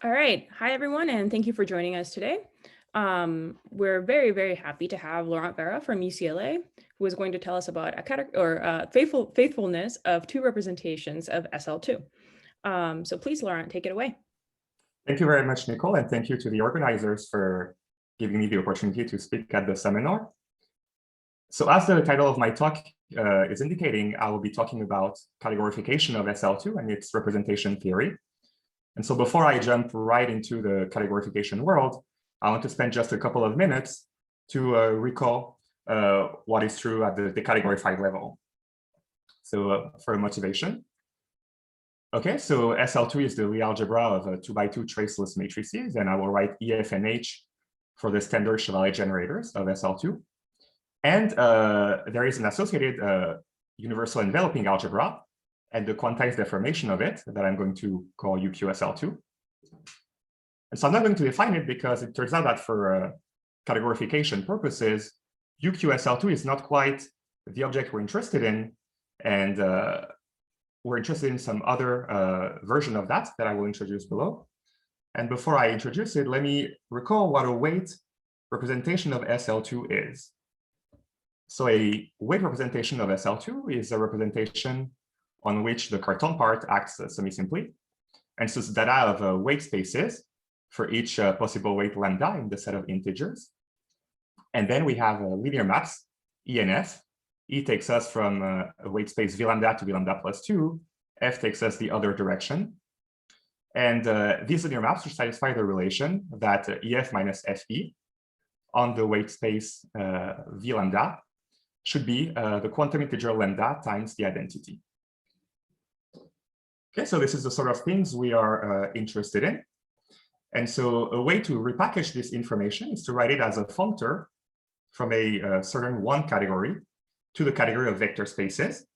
All right. Hi, everyone, and thank you for joining us today. We're very, very happy to have Laurent Vera from UCLA, who is going to tell us about faithfulness of two representations of SL2. So please, Laurent, take it away. Thank you very much, Nicole, and thank you to the organizers for giving me the opportunity to speak at the seminar. So as the title of my talk is indicating, I will be talking about categorification of SL2 and its representation theory. And so before I jump right into the categorification world, I want to spend just a couple of minutes to recall what is true at the categorified level. So for motivation. Okay, so SL2 is the Lie algebra of 2x2 traceless matrices, and I will write EF and H for the standard Chevalley generators of SL2. And there is an associated universal enveloping algebra and the quantized deformation of it that I'm going to call UQSL2. And so I'm not going to define it because it turns out that for categorification purposes, UQSL2 is not quite the object we're interested in, and we're interested in some other version of that I will introduce below. And before I introduce it, let me recall what a weight representation of SL2 is. So a weight representation of SL2 is a representation on which the Cartan part acts semi-simply. And so it's data of weight spaces for each possible weight lambda in the set of integers. And then we have linear maps, E and F. E takes us from a weight space v lambda to v lambda plus 2. F takes us the other direction. And these linear maps should satisfy the relation that EF minus FE on the weight space v lambda should be the quantum integer lambda times the identity. Okay, so this is the sort of things we are interested in. And so a way to repackage this information is to write it as a functor from a certain one category to the category of vector spaces.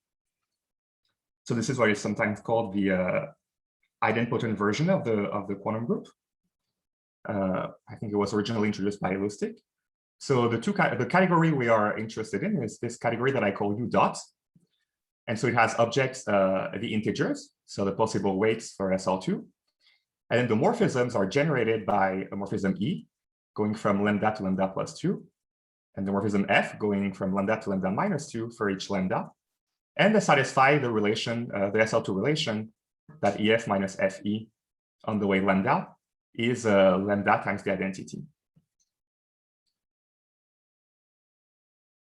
So this is what is sometimes called the idempotent version of the quantum group. I think it was originally introduced by Lustig. So the category we are interested in is this category that I call U dot. And so it has objects, the integers, so the possible weights for SL2. And then the morphisms are generated by a morphism E, going from lambda to lambda plus 2, and the morphism F going from lambda to lambda minus 2 for each lambda. And they satisfy the relation, the SL2 relation, that EF minus FE on the way lambda is lambda times the identity.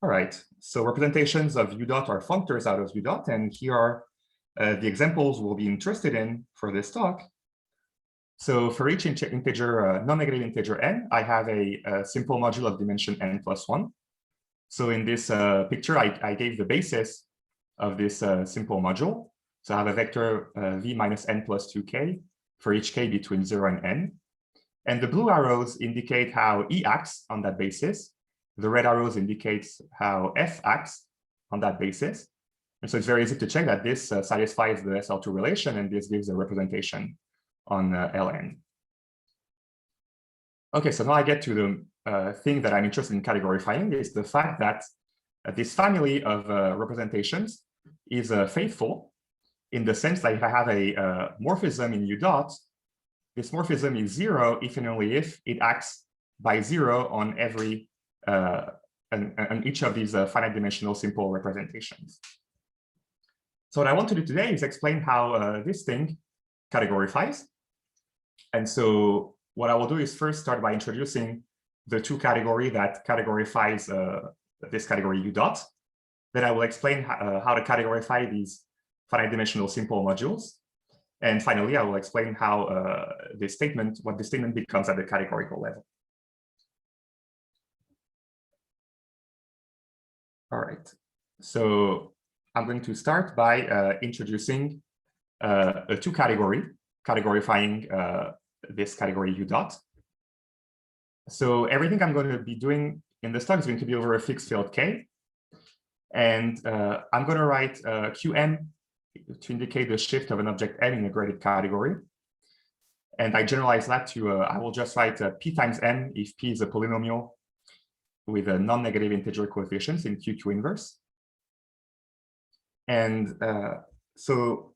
All right, so representations of U dot are functors out of U dot, and here are the examples we'll be interested in for this talk. So for each integer, non-negative integer n, I have a simple module of dimension n plus 1. So in this picture, I gave the basis of this simple module. So I have a vector v minus n plus 2k for each k between 0 and n. And the blue arrows indicate how E acts on that basis. The red arrows indicates how F acts on that basis. And so it's very easy to check that this satisfies the SL2 relation, and this gives a representation on Ln. Okay, so now I get to the thing that I'm interested in categorifying is the fact that this family of representations is faithful in the sense that if I have a morphism in U dot, this morphism is 0 if and only if it acts by 0 on every on each of these finite dimensional simple representations. So what I want to do today is explain how this thing categorifies. And so what I will do is first start by introducing the two categories that categorifies this category U dot. Then I will explain how to categorify these finite dimensional simple modules. And finally, I will explain how what this statement becomes at the categorical level. All right, so I'm going to start by introducing a two category, categorifying this category U dot. So everything I'm going to be doing in this talk is going to be over a fixed field K. And I'm going to write Qm to indicate the shift of an object n in a graded category. And I generalize that to, I will just write p times n if p is a polynomial with a non-negative integer coefficients in Q2 inverse. And so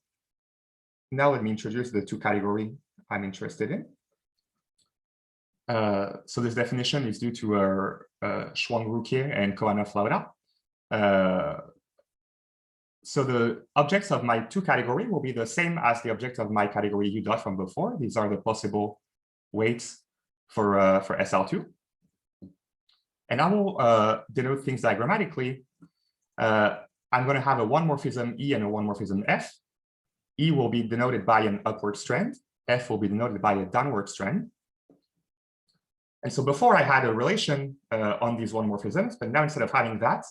now let me introduce the two categories I'm interested in. So this definition is due to Chuang-Rouquier and Khovanov-Lauda. So the objects of my two category will be the same as the object of my category U dot from before. These are the possible weights for SL2. And I will denote things diagrammatically. I'm going to have a one morphism E and a one morphism F. E will be denoted by an upward strand. F will be denoted by a downward strand. And so before I had a relation on these one morphisms, but now instead of having that,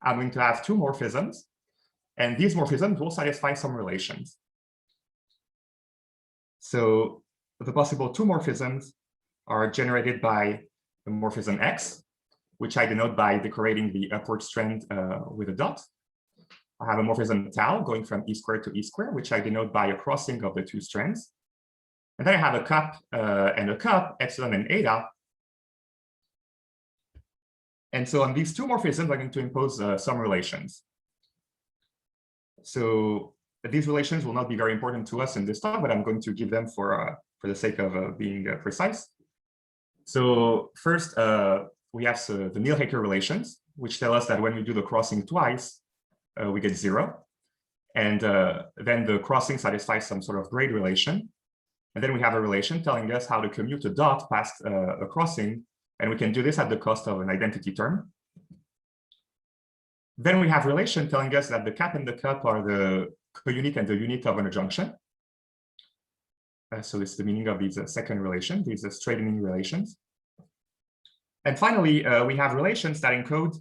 I'm going to have two morphisms. And these morphisms will satisfy some relations. So the possible two morphisms are generated by the morphism X, which I denote by decorating the upward strand with a dot. I have a morphism tau going from E squared to E squared, which I denote by a crossing of the two strands. And then I have a cup and a cup, epsilon and eta. And so on these two morphisms, I'm going to impose some relations. So these relations will not be very important to us in this talk, but I'm going to give them for the sake of being precise. So first, we have the null-Rouquier relations, which tell us that when we do the crossing twice, we get 0. And then the crossing satisfies some sort of grade relation. And then we have a relation telling us how to commute a dot past a crossing. And we can do this at the cost of an identity term. Then we have relation telling us that the cap and the cup are the co-unit and the unit of an adjunction. So this is the meaning of these second relations, these straightening relations. And finally, we have relations that encode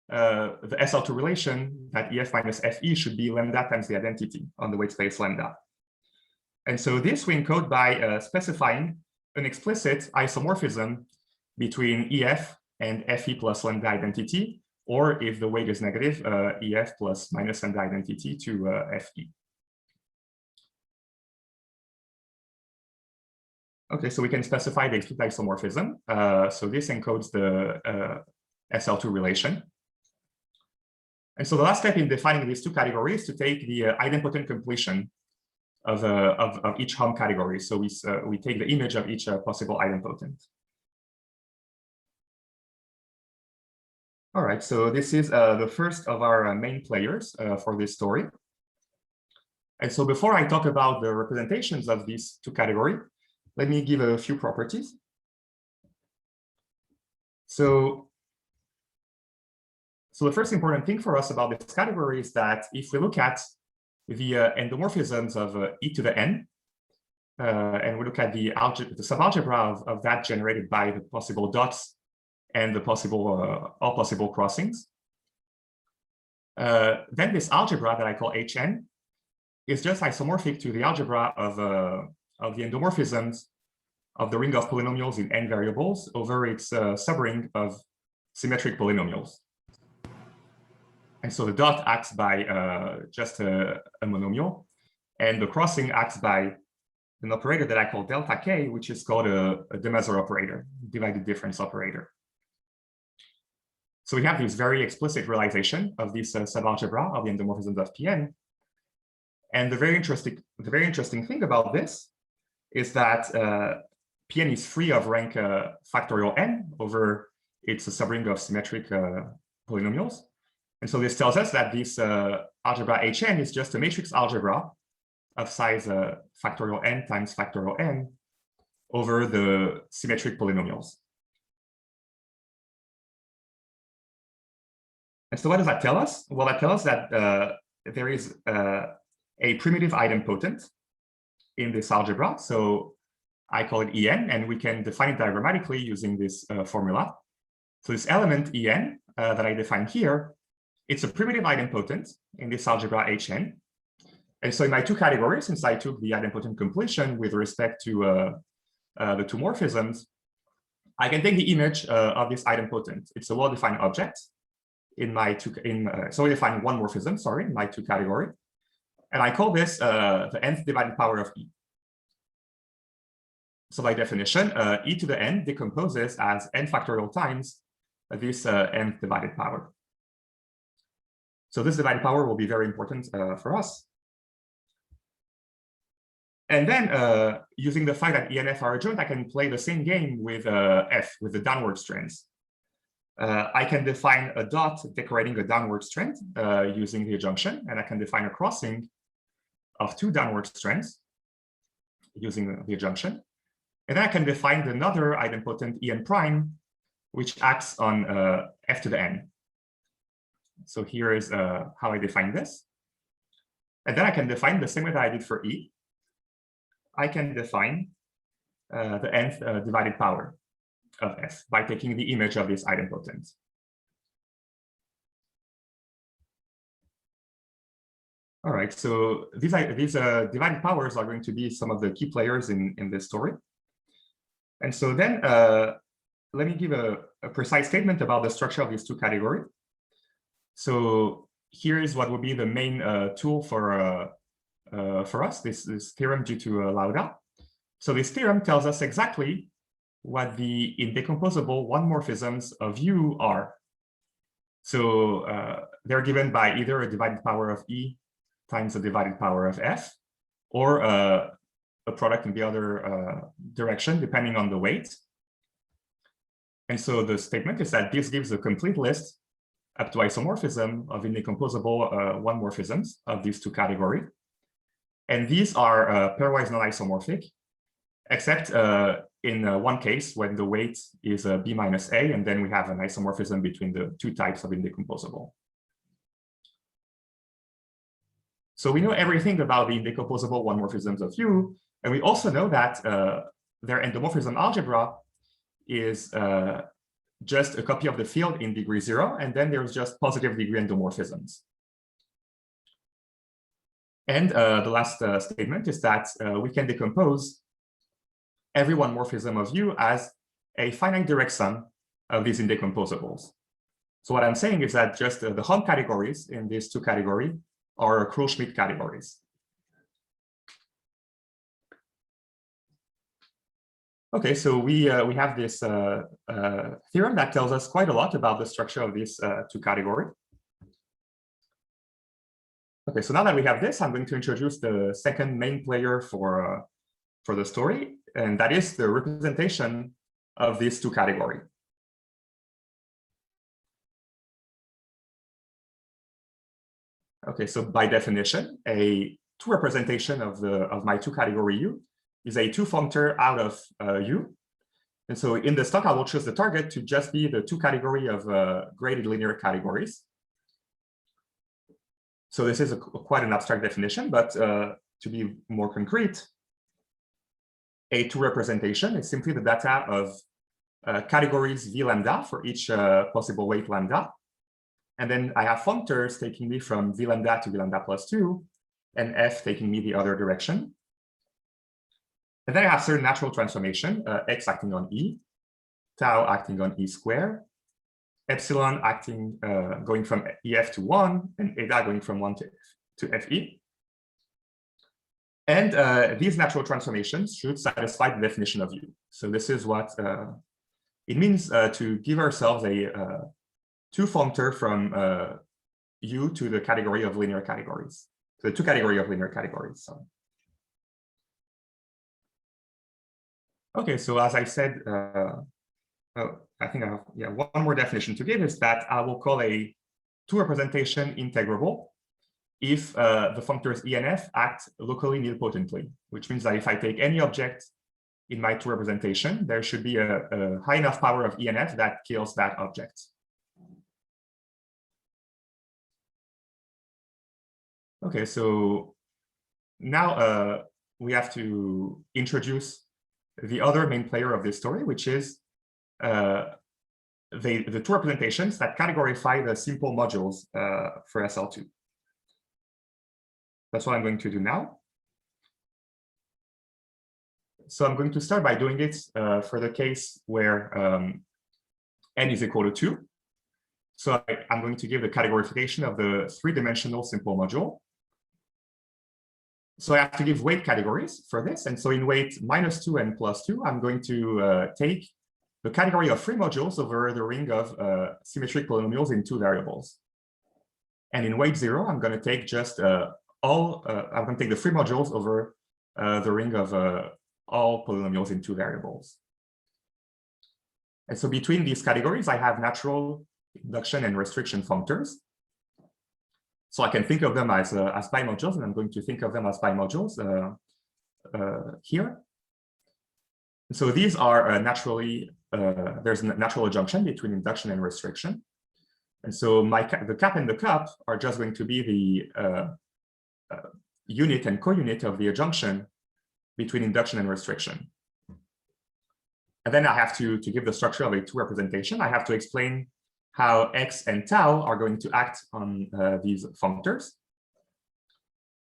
the SL2 relation that EF minus FE should be lambda times the identity on the weight space lambda. And so this we encode by specifying an explicit isomorphism between EF and FE plus lambda identity, or if the weight is negative, EF plus minus lambda identity to FE. Okay, so we can specify the explicit isomorphism. So this encodes the SL2 relation. And so the last step in defining these two categories is to take the idempotent completion of each hom category. So we take the image of each possible idempotent. All right, so this is the first of our main players for this story. And so before I talk about the representations of these two categories, let me give a few properties. So the first important thing for us about this category is that if we look at the endomorphisms of e to the n, and we look at the subalgebra of that generated by the possible dots and the possible all possible crossings, then this algebra that I call Hn is just isomorphic to the algebra of the endomorphisms of the ring of polynomials in n variables over its subring of symmetric polynomials. And so the dot acts by just a monomial, and the crossing acts by an operator that I call delta k, which is called a de Mazur operator, divided difference operator. So we have this very explicit realization of this subalgebra of the endomorphisms of Pn. And the very interesting thing about this is that Pn is free of rank factorial n over its subring of symmetric polynomials. And so this tells us that this algebra Hn is just a matrix algebra of size factorial n times factorial n over the symmetric polynomials. And so what does that tell us? Well, that tells us that there is a primitive idempotent in this algebra. So I call it En, and we can define it diagrammatically using this formula. So this element En that I define here, it's a primitive idempotent in this algebra Hn. And so in my two categories, since I took the idempotent completion with respect to the two morphisms, I can take the image of this idempotent. It's a well-defined object in my two, so we define one morphism, sorry, in my two category. And I call this the nth divided power of E. So by definition, E to the n decomposes as n factorial times this nth divided power. So this divided power will be very important for us. And then using the fact that E and F are adjoint, I can play the same game with F, with the downward strings. I can define a dot decorating a downward strand using the adjunction, and I can define a crossing of two downward strands using the adjunction. And then I can define another idempotent En prime, which acts on F to the n. So here is how I define this. And then I can define the same way that I did for E. I can define the nth divided power of F by taking the image of this idempotent. All right, so these divided powers are going to be some of the key players in this story. And so then let me give a precise statement about the structure of these two categories. So here is what would be the main tool for us, this theorem due to Lauda. So this theorem tells us exactly what the indecomposable one-morphisms of U are. So they're given by either a divided power of E times a divided power of F, or a product in the other direction, depending on the weight. And so the statement is that this gives a complete list up to isomorphism of indecomposable one-morphisms of these two categories. And these are pairwise non-isomorphic, except in one case when the weight is B minus A, and then we have an isomorphism between the two types of indecomposable. So we know everything about the indecomposable one-morphisms of U, and we also know that their endomorphism algebra is just a copy of the field in degree 0, and then there's just positive degree endomorphisms. And the last statement is that we can decompose every one morphism of U as a finite direct sum of these indecomposables. So what I'm saying is that just the home categories in these two categories are Kroll-Schmidt categories. Okay, so we have this theorem that tells us quite a lot about the structure of these two categories. Okay, so now that we have this, I'm going to introduce the second main player for the story, and that is the representation of these two categories. Okay, so by definition, a two representation of my two category U is a two functor out of U. And so in this talk, I will choose the target to just be the two category of graded linear categories. So this is quite an abstract definition, but to be more concrete, a two representation is simply the data of categories V lambda for each possible weight lambda. And then I have functors taking me from V lambda to V lambda plus 2, and F taking me the other direction. And then I have certain natural transformation, X acting on E, tau acting on E squared, epsilon acting, going from EF to 1, and eta going from 1 to FE. And these natural transformations should satisfy the definition of U. So this is what it means to give ourselves a two functor from U to the category of linear categories, so the two category of linear categories. So. Okay, so as I said, I think I have one more definition to give is that I will call a two representation integrable if the functors E and F act locally nilpotently, which means that if I take any object in my two representation, there should be a high enough power of E and F that kills that object. Okay, so now we have to introduce the other main player of this story, which is the two representations that categorify the simple modules for SL2. That's what I'm going to do now. So I'm going to start by doing it for the case where n is equal to 2. So I'm going to give the categorification of the three-dimensional simple module. So I have to give weight categories for this. And so in weight -2 and +2, I'm going to take the category of free modules over the ring of symmetric polynomials in two variables. And in weight 0, I'm going to take just I'm going to take the free modules over the ring of all polynomials in two variables. And so between these categories, I have natural, induction, and restriction functors. So I can think of them as bimodules, and I'm going to think of them as bimodules here. So these are naturally, there's a natural adjunction between induction and restriction. And so the cap and the cup are just going to be the unit and co-unit of the adjunction between induction and restriction. And then I have to give the structure of a two representation. I have to explain how x and tau are going to act on these functors.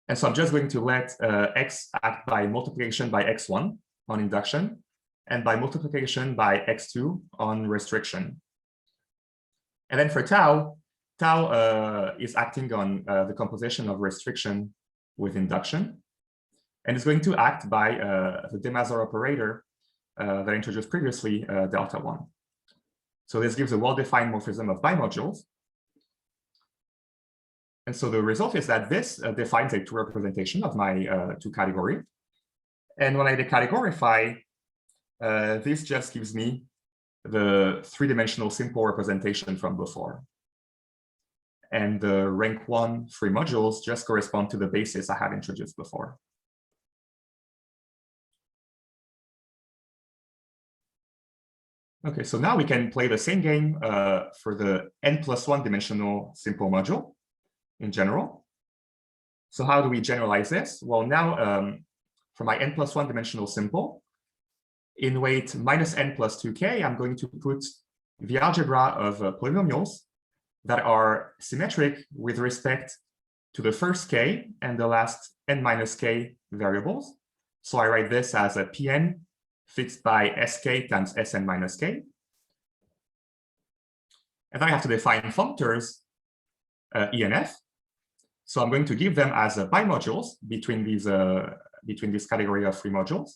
And so I'm just going to let x act by multiplication by x1 on induction and by multiplication by x2 on restriction. And then for tau, is acting on the composition of restriction with induction. And it's going to act by the de Mazur operator that I introduced previously, delta 1. So this gives a well-defined morphism of bimodules. And so the result is that this defines a two representation of my two category. And when I decategorify, this just gives me the three-dimensional simple representation from before. And the rank 1 free modules just correspond to the basis I had introduced before. Okay, so now we can play the same game for the n+1 dimensional simple module in general. So how do we generalize this? Well, now for my n+1 dimensional simple, in weight minus n plus 2k, I'm going to put the algebra of polynomials that are symmetric with respect to the first k and the last n minus k variables. So I write this as a Pn fixed by sk times Sn minus k. And then I have to define functors E and F. So I'm going to give them as bimodules between this category of free modules.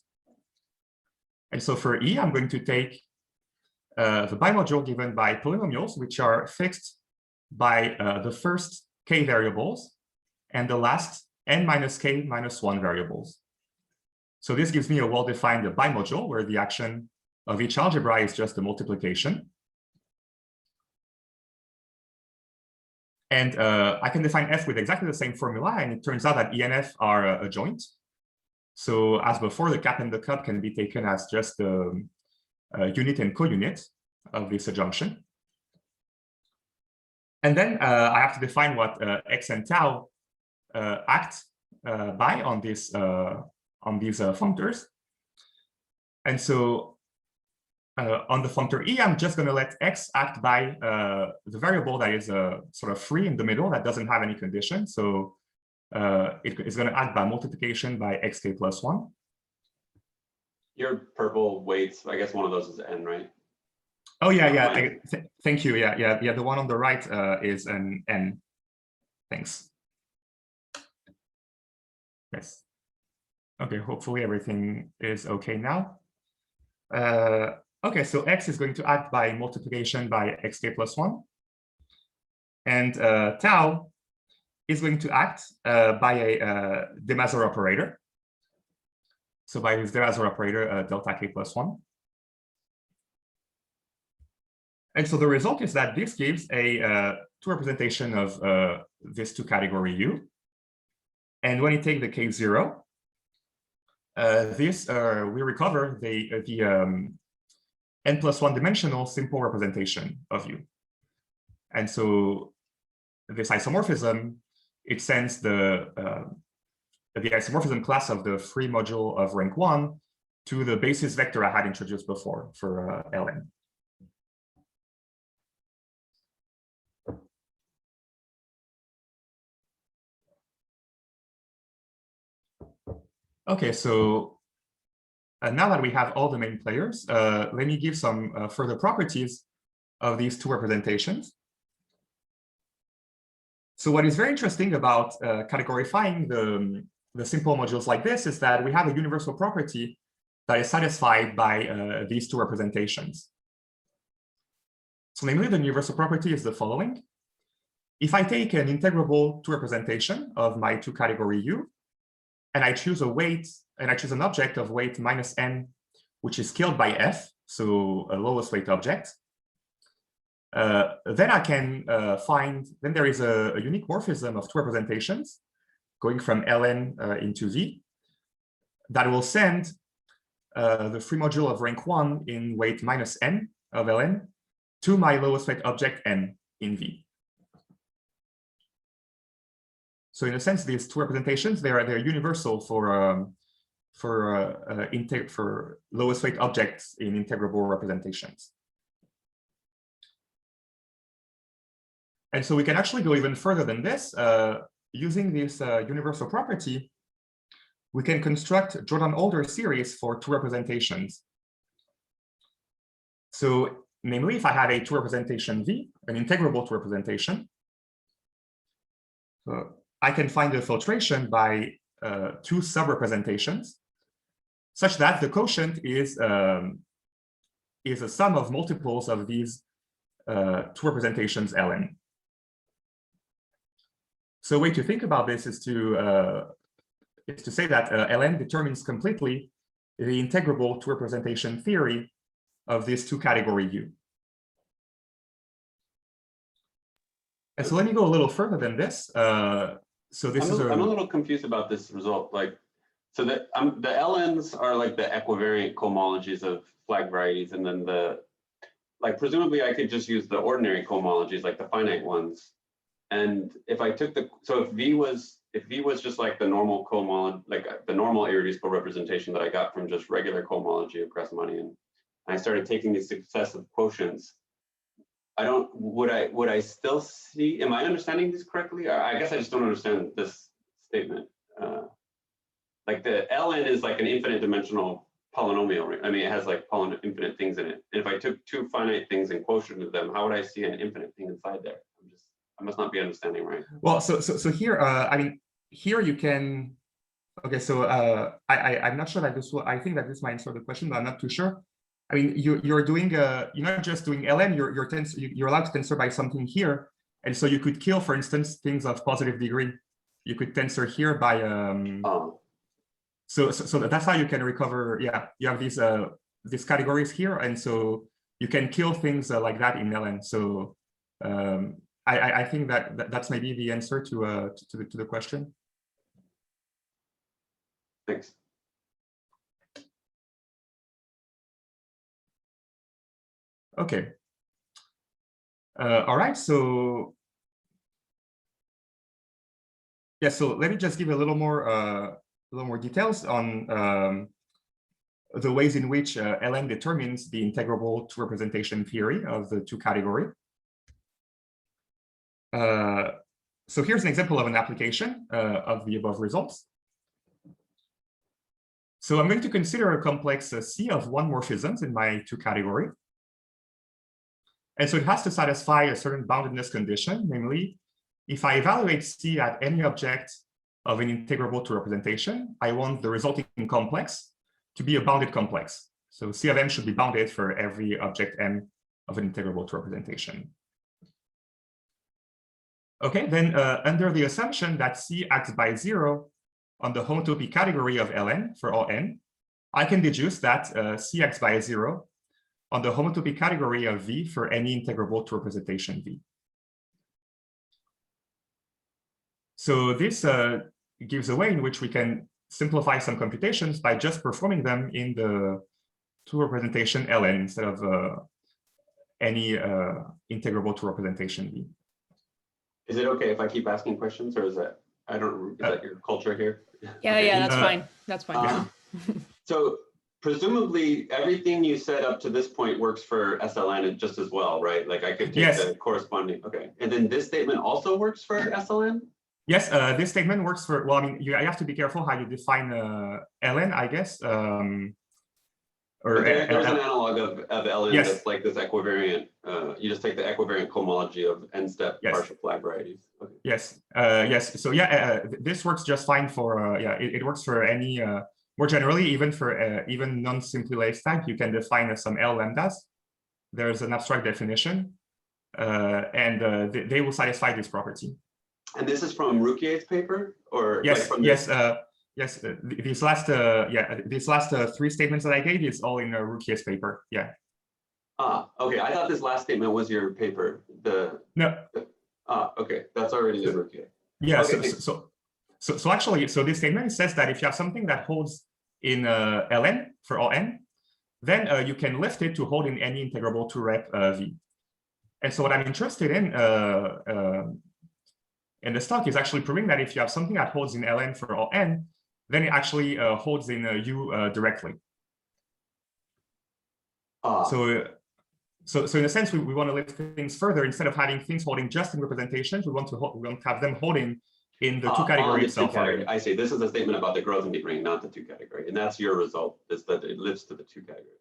And so for E, I'm going to take the bimodule given by polynomials, which are fixed by the first k variables and the last n minus k minus 1 variables. So this gives me a well-defined bimodule where the action of each algebra is just the multiplication. And I can define F with exactly the same formula, and it turns out that E and F are adjoint. So as before, the cap and the cup can be taken as just the unit and co-unit of this adjunction. And then I have to define what x and tau act by on these functors. And so on the functor E, I'm just going to let x act by the variable that is sort of free in the middle that doesn't have any condition. So it's going to act by multiplication by xk plus 1. Your purple weights, I guess one of those is n, right? Oh, yeah. Thank you. Yeah. The one on the right is an n. Thanks. Yes. Okay, hopefully everything is okay now. Okay, so x is going to act by multiplication by xk plus 1. And tau is going to act by a de Mazur operator. So by his de Mazur operator, delta k plus 1. And so the result is that this gives a two representation of this two category U. And when you take the k0, we recover the n+1 dimensional simple representation of U. And so this isomorphism, it sends the isomorphism class of the free module of rank 1 to the basis vector I had introduced before for Ln. Okay, so now that we have all the main players, let me give some further properties of these two representations. So what is very interesting about categorifying the simple modules like this is that we have a universal property that is satisfied by these two representations. So namely, the universal property is the following. If I take an integrable two representation of my two category U, and I choose a weight, and I choose an object of weight minus n, which is scaled by f, so a lowest weight object, then I can then there is a unique morphism of two representations going from ln into v that will send the free module of rank 1 in weight minus n of ln to my lowest weight object n in v. So in a sense, these two representations, they're universal for lowest weight objects in integrable representations. And so we can actually go even further than this. Using this universal property, we can construct Jordan-Alder series for two representations. So namely, if I have a two representation V, an integrable two representation, I can find the filtration by two sub-representations, such that the quotient is a sum of multiples of these two representations ln. So a way to think about this is to say that ln determines completely the integrable two representation theory of this two category U. And so let me go a little further than this. So this I'm a little confused about this result. Like, so the LNs are like the equivariant cohomologies of flag varieties, and then presumably I could just use the ordinary cohomologies, like the finite ones. And if I took if V was just like the normal cohomology, like the normal irreducible representation that I got from just regular cohomology of Grassmannian, and I started taking these successive quotients, would I still see, am I understanding this correctly? I guess I just don't understand this statement. Like the Ln is like an infinite dimensional polynomial, right? I mean, it has like infinite things in it. And if I took two finite things and quotiented them, how would I see an infinite thing inside there? I must not be understanding right. Well, so here, I mean, here you can, okay, so I'm not sure that this will, I think that this might answer the question, but I'm not too sure. I mean, you're doing, you're not just doing ln, you're allowed to tensor by something here. And so you could kill, for instance, things of positive degree. You could tensor here by, so that's how you can recover, yeah, you have these categories here. And so you can kill things like that in ln. So I think that's maybe the answer to the question. Thanks. Okay. All right. So yeah. So let me just give a little more details on the ways in which ln determines the integrable two representation theory of the two category. So here's an example of an application of the above results. So I'm going to consider a complex C of one morphisms in my two category. And so it has to satisfy a certain boundedness condition, namely, if I evaluate C at any object of an integrable two representation, I want the resulting complex to be a bounded complex. So C of M should be bounded for every object M of an integrable two representation. Okay, then under the assumption that C acts by 0 on the homotopy category of Ln for all n, I can deduce that C acts by 0 on the homotopy category of V for any integrable two representation V. So this gives a way in which we can simplify some computations by just performing them in the two representation Ln instead of any integrable two representation V. Is it okay if I keep asking questions, or is that, is that your culture here? Yeah, Okay. yeah, that's fine. That's fine. So presumably everything you said up to this point works for SLN just as well, right? Like I could take the corresponding, okay. And then this statement also works for SLN? Yes, this statement works for, well, I mean, you have to be careful how you define ln, I guess. There's an analog of ln that's like this equivariant. You just take the equivariant cohomology of n-step partial flag varieties. Okay. Yes, yes. So yeah, this works just fine for, it works for any, more generally, even for even non-simply laced type, you can define some L lambdas. There's an abstract definition, and they will satisfy this property. And this is from Rouquier's paper, or yes, like from yes, Yes, these last three statements that I gave is all in Rouquier's paper. Yeah. Okay. I thought this last statement was your paper. No. Okay. That's already in Rouquier. Yeah. Okay, So actually, this statement says that if you have something that holds in ln for all n, then you can lift it to hold in any integrable to rep v. And so what I'm interested in this talk is actually proving that if you have something that holds in ln for all n, then it actually holds in u directly. So in a sense, we want to lift things further. Instead of having things holding just in representations, we want to have them holding in the two category itself. I see. This is a statement about the growth and degree, not the two category, and that's your result. Is that it lifts to the two category?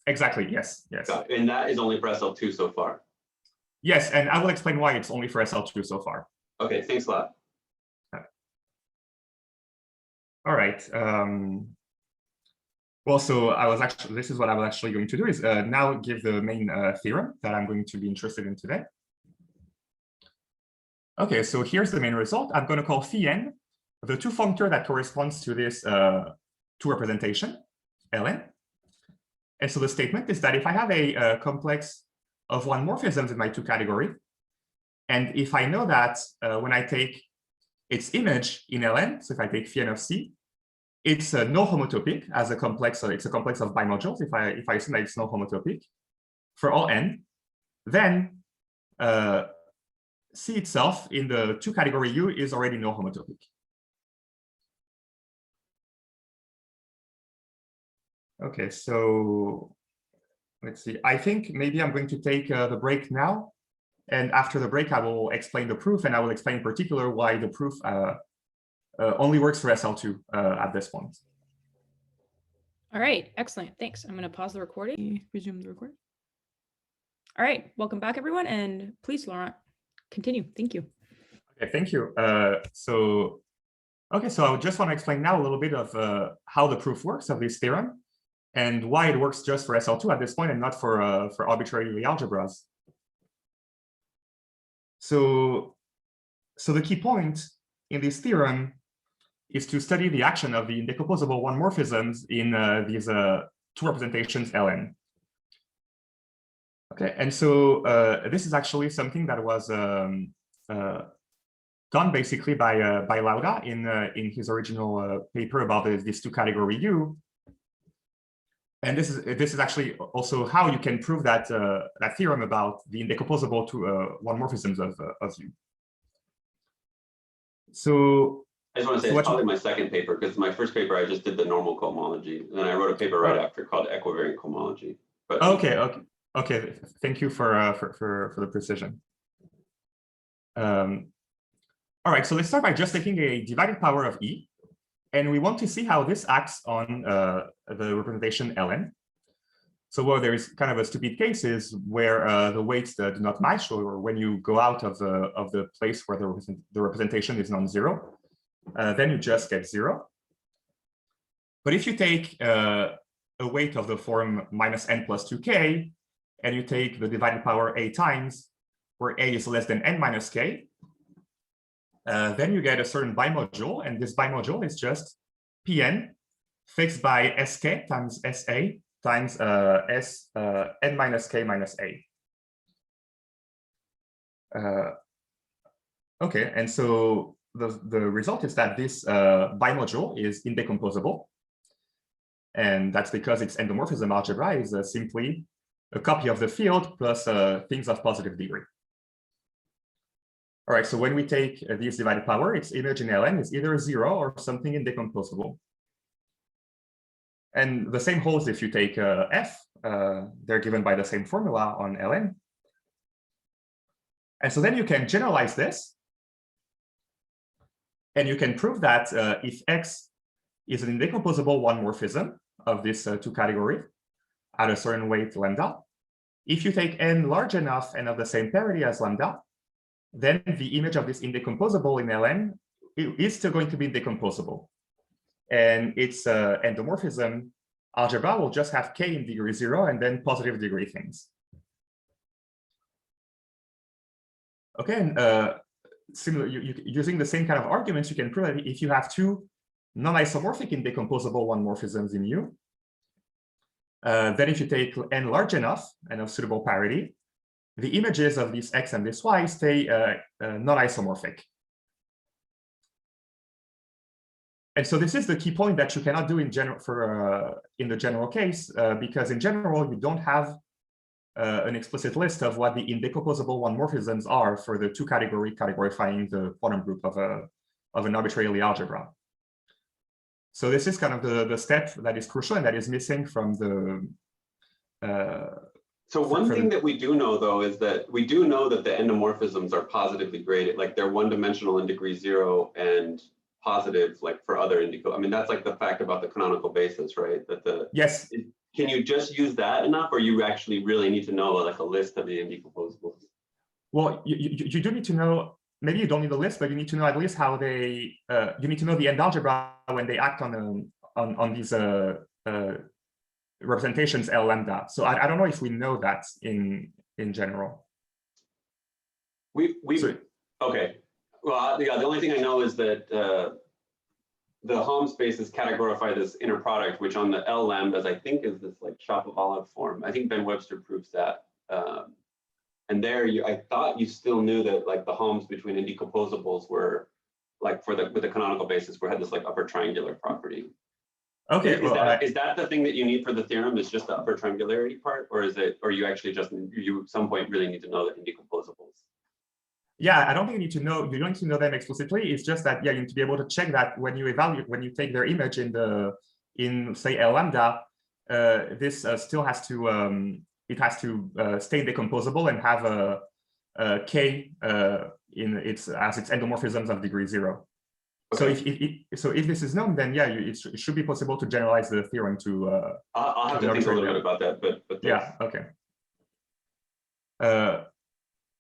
Exactly. Yes. Yes. And that is only for SL2 so far. Yes, and I will explain why it's only for SL2 so far. Okay. Thanks a lot. All right. Well, so this is what I was actually going to do is now give the main theorem that I'm going to be interested in today. Okay, so here's the main result. I'm going to call phi n the two functor that corresponds to this two representation, ln. And so the statement is that if I have a complex of one morphisms in my two category, and if I know that when I take its image in ln, so if I take phi n of c, it's null-homotopic as a complex. It's a complex of bimodules. If I assume that it's null-homotopic for all n, then C itself in the two category U is already null-homotopic. Okay, so let's see. I think maybe I'm going to take the break now. And after the break, I will explain the proof, and I will explain in particular why the proof only works for SL2 at this point. All right, excellent. Thanks. I'm going to pause the recording. Resume the recording. All right, welcome back, everyone. And please, Laurent, continue. Thank you. Okay, thank you. So I just want to explain now a little bit of how the proof works of this theorem and why it works just for SL2 at this point and not for arbitrary algebras. So the key point in this theorem is to study the action of the indecomposable one morphisms in these two representations Ln. Okay, and so this is actually something that was done basically by Lauda in his original paper about this two category U. And this is actually also how you can prove that that theorem about the indecomposable to one morphisms of U. So I just want to say it's probably my second paper, because my first paper I just did the normal cohomology, and then I wrote a paper right after called equivariant cohomology. But okay. Thank you for the precision. All right, so let's start by just taking a divided power of E, and we want to see how this acts on the representation Ln. So there is kind of a stupid cases where the weights do not match, or when you go out of the place where the representation is non-zero, then you just get 0. But if you take a weight of the form minus n plus 2k, and you take the divided power a times, where a is less than n minus k, then you get a certain bimodule, and this bimodule is just Pn fixed by sk times sa times n minus k minus a. Okay, and so the result is that this bimodule is indecomposable, and that's because its endomorphism algebra is simply a copy of the field plus things of positive degree. All right, so when we take this divided power, its image in Ln is either 0 or something indecomposable. And the same holds if you take f. They're given by the same formula on Ln. And so then you can generalize this, and you can prove that if x is an indecomposable one morphism of this two category at a certain weight lambda, if you take n large enough and of the same parity as lambda, then the image of this indecomposable in Ln is still going to be indecomposable. And its endomorphism algebra will just have k in degree 0 and then positive degree things. Okay, and similar, using the same kind of arguments, you can prove that if you have two non-isomorphic indecomposable one morphisms in U. Then if you take n large enough and of suitable parity, the images of this X and this Y stay non-isomorphic. And so this is the key point that you cannot do in general in the general case, because in general, you don't have an explicit list of what the indecomposable one morphisms are for the two category categorifying the quantum group of an arbitrary Lie algebra. So this is kind of the step that is crucial and that is missing from the. So one thing that we do know, though, is that we do know that the endomorphisms are positively graded, like they're one-dimensional in degree 0 and positive, like for other indico. I mean, that's like the fact about the canonical basis, right? That the yes. Can you just use that enough, or you actually really need to know like a list of the indecomposables? Well, you do need to know. Maybe you don't need a list, but you need to know at least how they. You need to know the end algebra when they act on these representations L lambda. So I don't know if we know that in general. Okay. Well, yeah. The only thing I know is that the Hom spaces categorify this inner product, which on the L lambdas I think is this like Shapovalov form. I think Ben Webster proves that. And there, I thought you still knew that like the Homs between indecomposables were like with the canonical basis, had this like upper triangular property. Okay, is that the thing that you need for the theorem? Is just the upper triangularity part, or is it? Or you actually just at some point really need to know the indecomposables? Yeah, I don't think you need to know. You don't need to know them explicitly. It's just that you need to be able to check that when you evaluate, when you take their image in say L lambda, this still has to it has to stay decomposable and have a k in its endomorphisms of degree 0. Okay. So if this is known, then yeah, it should be possible to generalize the theorem to. I'll have to think a little bit about that, but yeah, okay.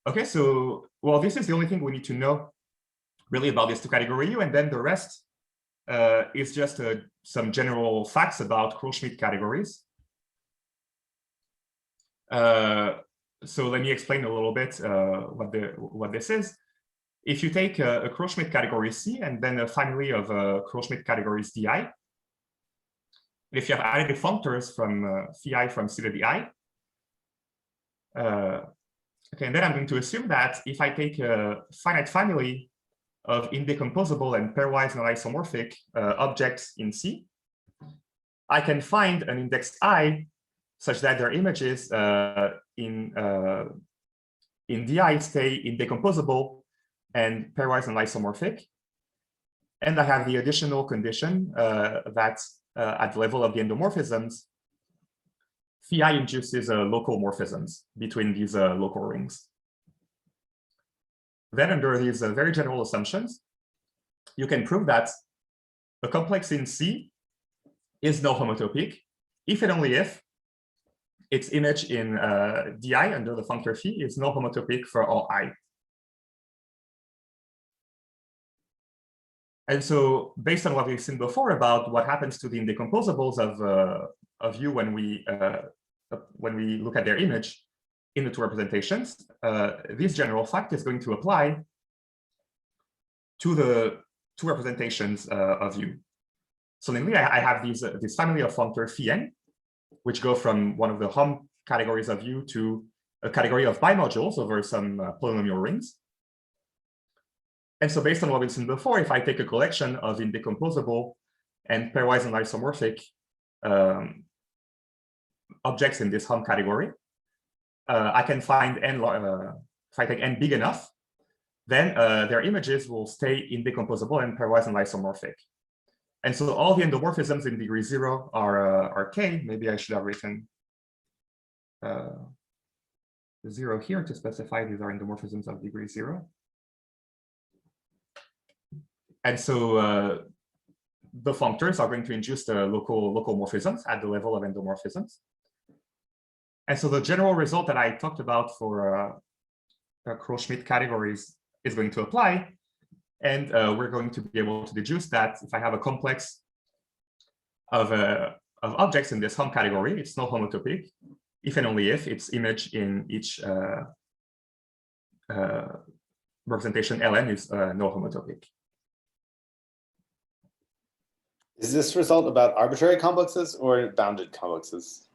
Okay, so well, this is the only thing we need to know really about this two category U, and then the rest is just some general facts about Kroll-Schmidt categories. So let me explain a little bit what this is. If you take a Kroll-Schmidt category C and then a family of Kroll-Schmidt categories Di, if you have added functors from Phi from C to Di, okay, and then I'm going to assume that if I take a finite family of indecomposable and pairwise non-isomorphic objects in C, I can find an index I such that their images in Di stay indecomposable and pairwise non-isomorphic. And I have the additional condition that at the level of the endomorphisms, Phi induces local morphisms between these local rings. Then under these very general assumptions, you can prove that a complex in C is null-homotopic if and only if its image in Di under the functor Phi is null-homotopic for all I. And so based on what we've seen before about what happens to the indecomposables of U when we look at their image in the two representations, this general fact is going to apply to the two representations of U. So namely, I have this family of functor Phi n, which go from one of the Hom categories of U to a category of bimodules over some polynomial rings. And so based on what we've seen before, if I take a collection of indecomposable and pairwise and isomorphic objects in this Hom category, I can find n, if I take n big enough, then their images will stay indecomposable and pairwise and isomorphic. And so all the endomorphisms in degree 0 are k. Maybe I should have written 0 here to specify these are endomorphisms of degree 0. And so the functors are going to induce the local morphisms at the level of endomorphisms. And so the general result that I talked about for Kroll-Schmidt categories is going to apply. And we're going to be able to deduce that if I have a complex of objects in this Hom category, it's null-homotopic, if and only if its image in each representation Ln is null-homotopic. Is this result about arbitrary complexes or bounded complexes?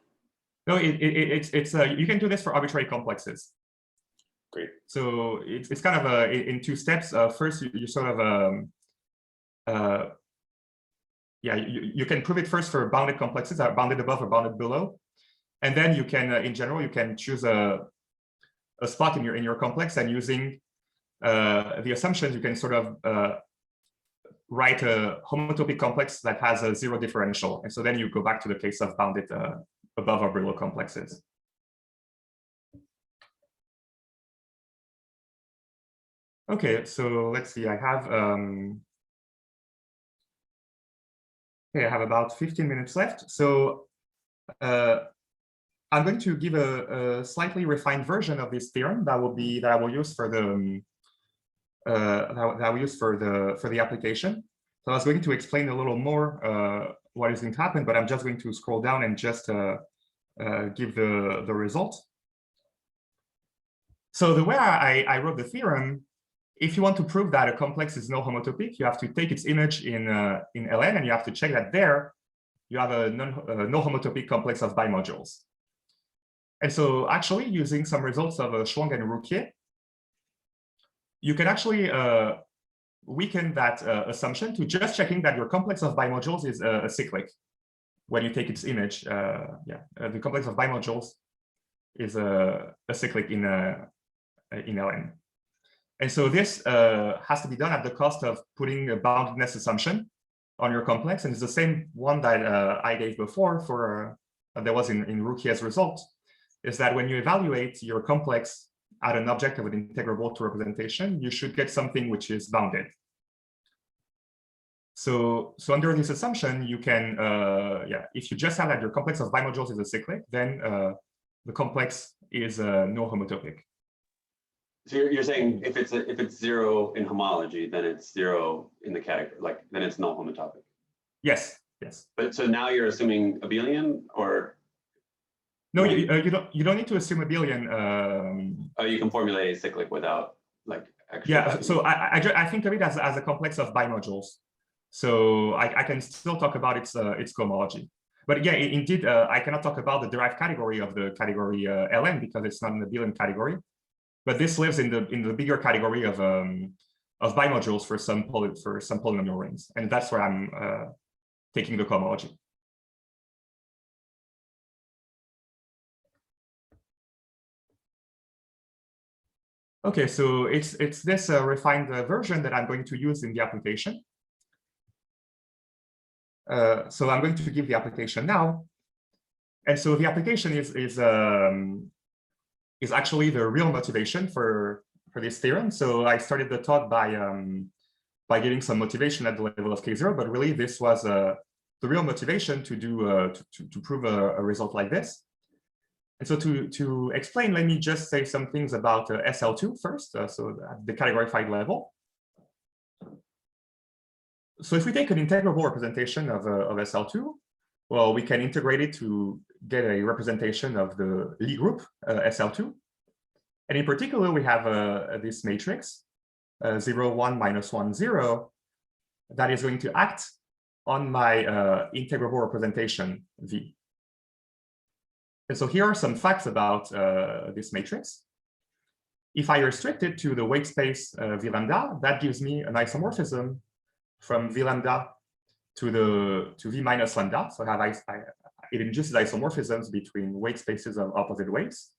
No, it's you can do this for arbitrary complexes. Great. So it's kind of in two steps. First, you sort of yeah, you can prove it first for bounded complexes, bounded above or bounded below, and then you can, in general, you can choose a spot in your complex, and using the assumptions, you can sort of write a homotopic complex that has a zero differential, and so then you go back to the case of bounded above or below complexes. Okay, so let's see. I have okay, I have about 15 minutes left. So I'm going to give a slightly refined version of this theorem that I will use for the that I will use for the application. So I was going to explain a little more what is going to happen, but I'm just going to scroll down and just give the result. So the way I wrote the theorem, if you want to prove that a complex is null-homotopic, you have to take its image in Ln, and you have to check that there you have a null-homotopic complex of bimodules. And so actually, using some results of Chuang and Rouquier, you can actually weaken that assumption to just checking that your complex of bimodules is acyclic when you take its image. The complex of bimodules is acyclic in Ln. And so this has to be done at the cost of putting a boundedness assumption on your complex, and it's the same one that I gave before for that was in Rouquier's result, is that when you evaluate your complex at an object of an integrable to representation, you should get something which is bounded. So under this assumption, you can, if you just have that your complex of bimodules is acyclic, then the complex is null-homotopic. So you're saying if it's zero in homology, then it's zero in the category, like then it's null-homotopic. Yes, yes. But so now you're assuming abelian, or no, you don't need to assume abelian. Oh, you can formulate acyclic without like extra. Yeah, so I think of it as a complex of bimodules. So I can still talk about its cohomology. But yeah, indeed, I cannot talk about the derived category of the category Ln because it's not an abelian category. But this lives in the bigger category of bimodules for some polynomial rings, and that's where I'm taking the cohomology. Okay, so it's this refined version that I'm going to use in the application. So I'm going to give the application now, and so the application is actually the real motivation for this theorem. So I started the talk by giving some motivation at the level of K0, but really this was the real motivation to do to prove a result like this. And so to explain, let me just say some things about SL2 first, so at the categorified level. So if we take an integrable representation of SL2, well, we can integrate it to get a representation of the Lie group, SL2. And in particular, we have this matrix, 0, 1, -1, 0, that is going to act on my integrable representation V. And so here are some facts about this matrix. If I restrict it to the weight space V lambda, that gives me an isomorphism from V lambda to V minus lambda. So it induces isomorphisms between weight spaces of opposite weights.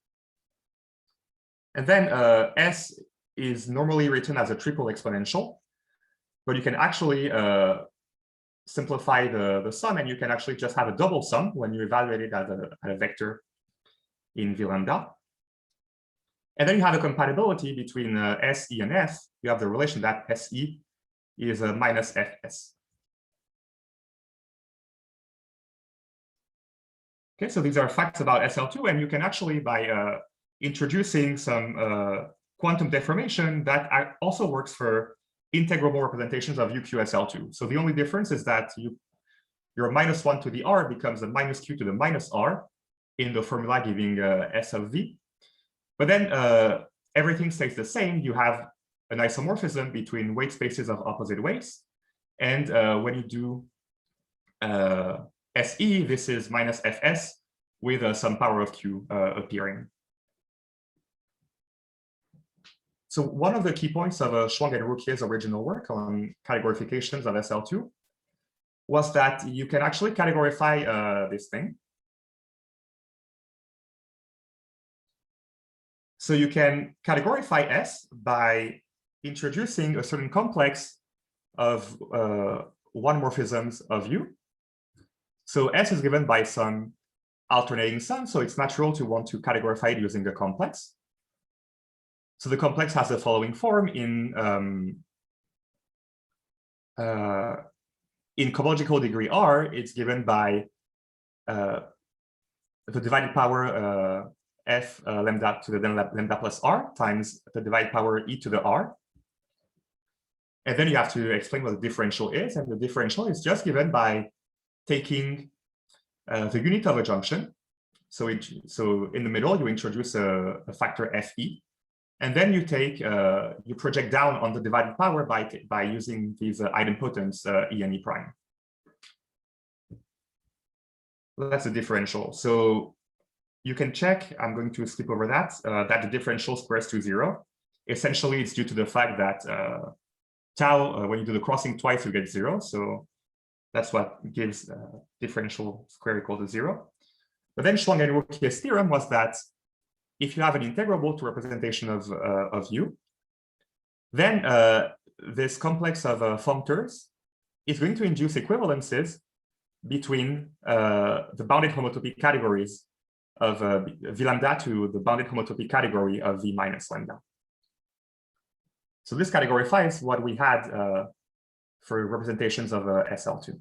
And then S is normally written as a triple exponential, but you can actually simplify the sum, and you can actually just have a double sum when you evaluate it as a vector in V lambda. And then you have a compatibility between S, E, and F. You have the relation that SE is a minus FS. Okay, so these are facts about SL2, and you can actually, by introducing some quantum deformation, that also works for integrable representations of UQSL2. So the only difference is that your -1 to the R becomes a -q to the -R in the formula giving S of V. But then everything stays the same. You have an isomorphism between weight spaces of opposite weights. And when you do SE, this is minus Fs with some power of Q appearing. So one of the key points of Chuang and Rouquier's original work on categorifications of SL2 was that you can actually categorify this thing. So you can categorify S by introducing a certain complex of one morphisms of U. So S is given by some alternating sum, so it's natural to want to categorify it using a complex. So the complex has the following form in cohomological degree R. It's given by the divided power f lambda to the lambda plus R times the divided power e to the R. And then you have to explain what the differential is, and the differential is just given by taking the unit of a junction. So in the middle, you introduce a factor Fe, and then you take you project down on the divided power by using these idempotents E and E prime. That's the differential. So you can check. I'm going to skip over that. That the differential squares to 0. Essentially, it's due to the fact that tau, when you do the crossing twice, you get 0. So that's what gives differential square equal to 0. But then Chuang and Rouquier's theorem was that if you have an integrable to representation of U, then this complex of functors is going to induce equivalences between the bounded homotopy categories of V lambda to the bounded homotopy category of V minus lambda. So this categorifies what we had for representations of SL2.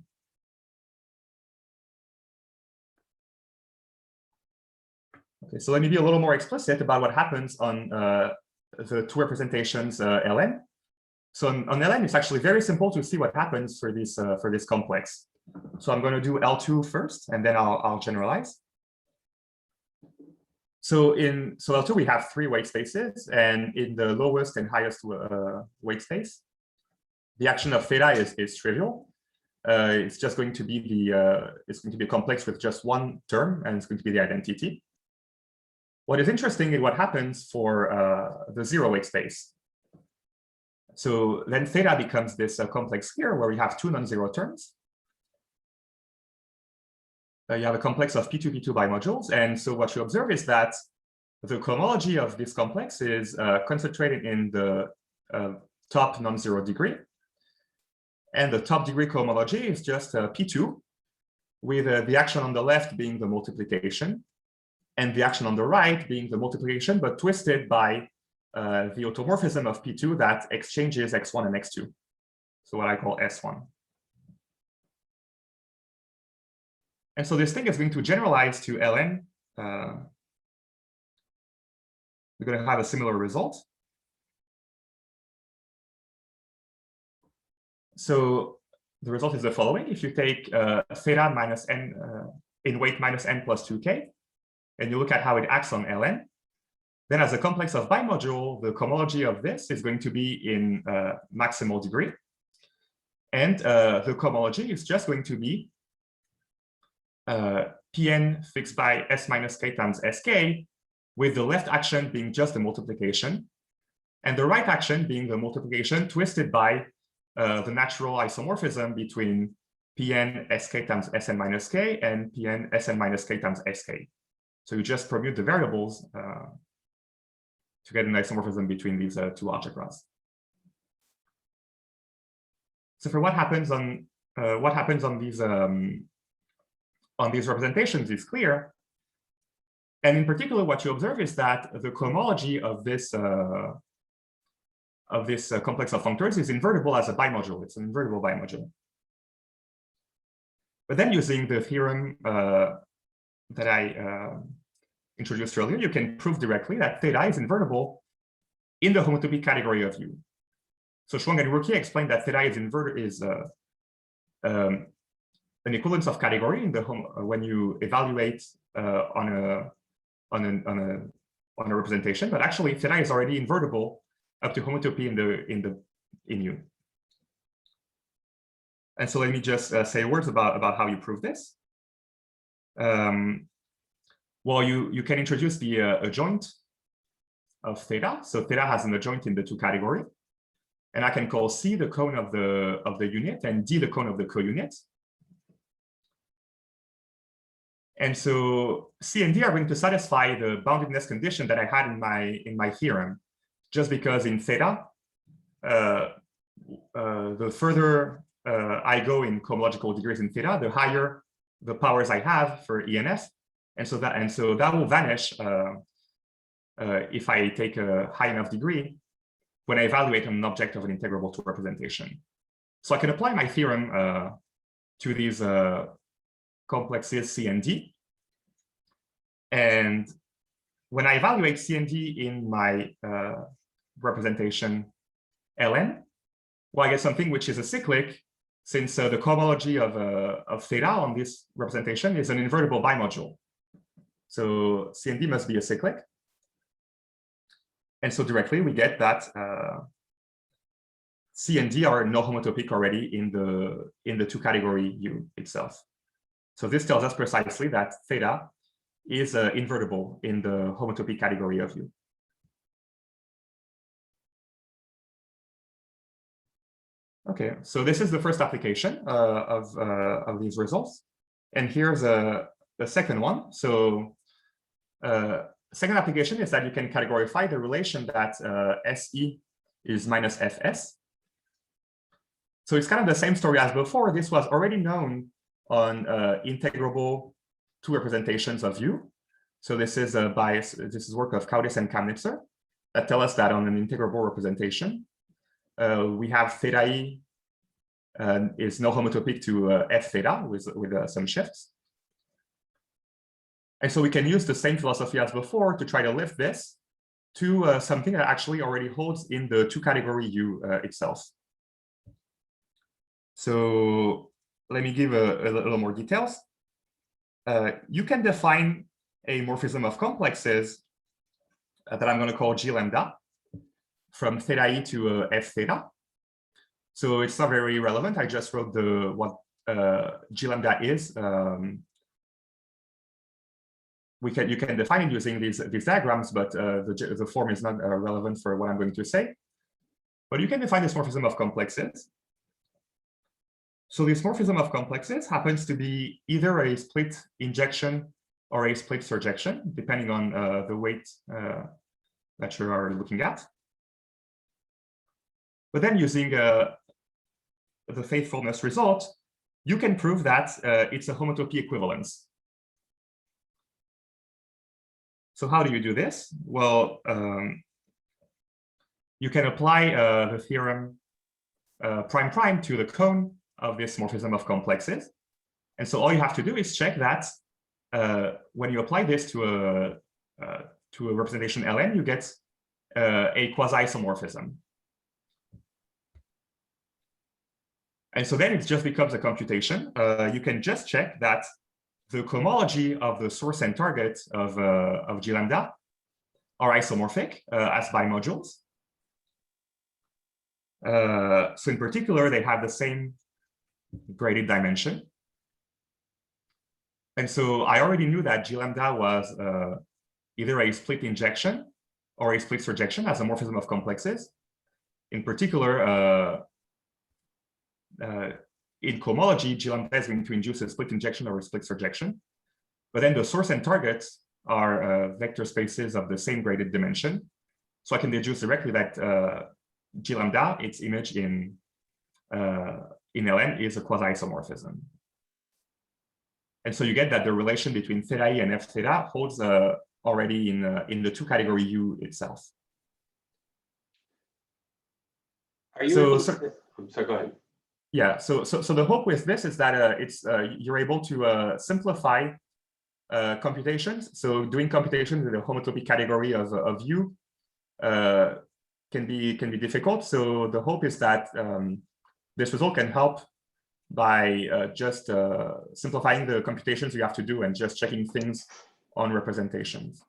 Okay, so let me be a little more explicit about what happens on the two representations Ln. So on Ln, it's actually very simple to see what happens for this complex. So I'm going to do L2 first, and then I'll generalize. So in L2, we have 3 weight spaces, and in the lowest and highest weight space, the action of theta is trivial. It's just going to be a complex with just one term, and it's going to be the identity. What is interesting is what happens for the 0 weight space. So then theta becomes this complex here where we have 2 non-zero terms. You have a complex of P2, P2 bimodules. And so what you observe is that the cohomology of this complex is concentrated in the top non-zero degree. And the top degree cohomology is just P2, with the action on the left being the multiplication, and the action on the right being the multiplication, but twisted by the automorphism of P2 that exchanges x1 and x2. So what I call S1. And so this thing is going to generalize to Ln. We're going to have a similar result. So the result is the following. If you take theta minus n in weight minus n plus 2k, and you look at how it acts on Ln, then as a complex of bimodule, the cohomology of this is going to be in maximal degree. And the cohomology is just going to be Pn fixed by S minus k times Sk, with the left action being just the multiplication, and the right action being the multiplication twisted by the natural isomorphism between Pn Sk times Sn minus k and Pn Sn minus k times Sk. So you just permute the variables to get an isomorphism between these 2 algebras. So for what happens on these representations is clear. And in particular, what you observe is that the cohomology of this complex of functors is invertible as a bimodule. It's an invertible bimodule. But then using the theorem that I introduced earlier, you can prove directly that theta is invertible in the homotopy category of U. So Chuang and Rouquier explained that theta is an equivalence of category in the when you evaluate on a representation, but actually theta is already invertible up to homotopy in U. And so let me just say words about how you prove this. Well, you can introduce the adjoint of theta. So theta has an adjoint in the two category. And I can call C the cone of the unit and D the cone of the co-unit. And so C and D are going to satisfy the boundedness condition that I had in my theorem, just because in theta, the further I go in cohomological degrees in theta, the higher the powers I have for E and F, and so that will vanish if I take a high enough degree when I evaluate an object of an integrable to representation. So I can apply my theorem to these complexes C and D, and when I evaluate C and D in my representation Ln, well, I get something which is a cyclic, since the cohomology of theta on this representation is an invertible bimodule. So C and D must be a cyclic. And so directly we get that C and D are null-homotopic already in the two category U itself. So this tells us precisely that theta is invertible in the homotopy category of U. Okay, so this is the first application of these results. And here's the second one. So second application is that you can categorify the relation that SE is minus FS. So it's kind of the same story as before. This was already known on integrable two representations of U. So this is this is work of Kaudis and Kamnitzer that tell us that on an integrable representation, we have theta E is null-homotopic to F theta with some shifts. And so we can use the same philosophy as before to try to lift this to something that actually already holds in the two category U itself. So let me give a little more details. You can define a morphism of complexes that I'm going to call G lambda from theta E to F theta. So it's not very relevant. I just wrote what G lambda is. You can define it using these diagrams, but the form is not relevant for what I'm going to say. But you can define this morphism of complexes. So this morphism of complexes happens to be either a split injection or a split surjection, depending on the weight that you are looking at. But then using the faithfulness result, you can prove that it's a homotopy equivalence. So how do you do this? Well, you can apply the theorem prime to the cone of this morphism of complexes. And so all you have to do is check that when you apply this to a representation Ln, you get a quasi-isomorphism. And so then it just becomes a computation. You can just check that the cohomology of the source and target of G lambda are isomorphic as bimodules. So in particular, they have the same graded dimension. And so I already knew that G lambda was either a split injection or a split surjection as a morphism of complexes. In particular, in cohomology, G lambda is going to induce a split injection or a split surjection. But then the source and targets are vector spaces of the same graded dimension. So I can deduce directly that G lambda, its image in Ln, is a quasi-isomorphism. And so you get that the relation between theta E and F theta holds already in the two category U itself. Are you so go ahead. Yeah, so the hope with this is that you're able to simplify computations. So doing computations in the homotopy category of U can be difficult. So the hope is that this result can help by just simplifying the computations you have to do and just checking things on representations.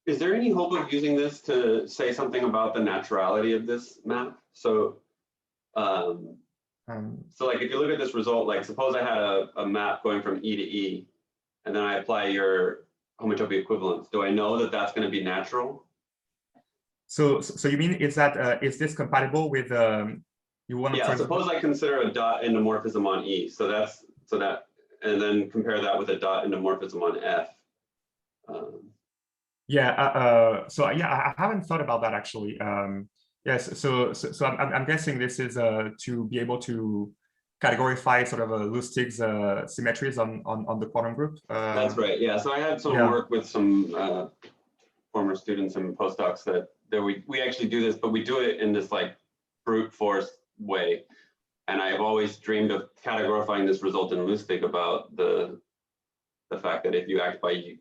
Is there any hope of using this to say something about the naturality of this map? So So like if you look at this result, like suppose I had a map going from E to E, and then I apply your homotopy equivalence. Do I know that that's going to be natural? So you mean is this compatible with you want to? Yeah. Suppose I consider a dot endomorphism on E. So that, and then compare that with a dot endomorphism on F. So yeah, I haven't thought about that actually. Yes, so I'm guessing this is to be able to categorify sort of a Lustig's symmetries on the quantum group. That's right. Yeah. So I had some work with some former students and postdocs that we actually do this, but we do it in this like brute force way. And I've always dreamed of categorifying this result in Lustig about the fact that if you act by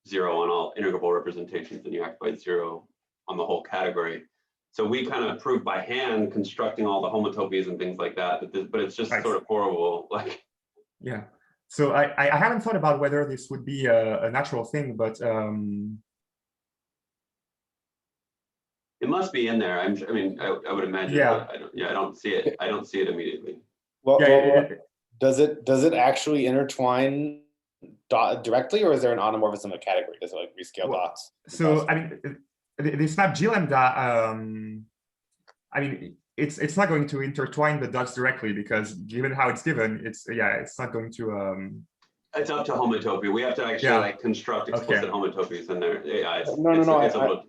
0 on all integrable representations, then you act by 0 on the whole category. So we kind of proved by hand constructing all the homotopies and things like that, but it's just sort of horrible. Like, yeah. So I haven't thought about whether this would be a natural thing, but it must be in there. I mean, I would imagine. Yeah. But I don't see it. I don't see it immediately. Well, does it actually intertwine directly, or is there an automorphism of category? Does it like rescale dots? So I mean, this map G lambda. I mean, it's not going to intertwine the dots directly because given how it's given, it's not going to. It's up to homotopy. We have to actually like construct explicit homotopies in there. Yeah, No.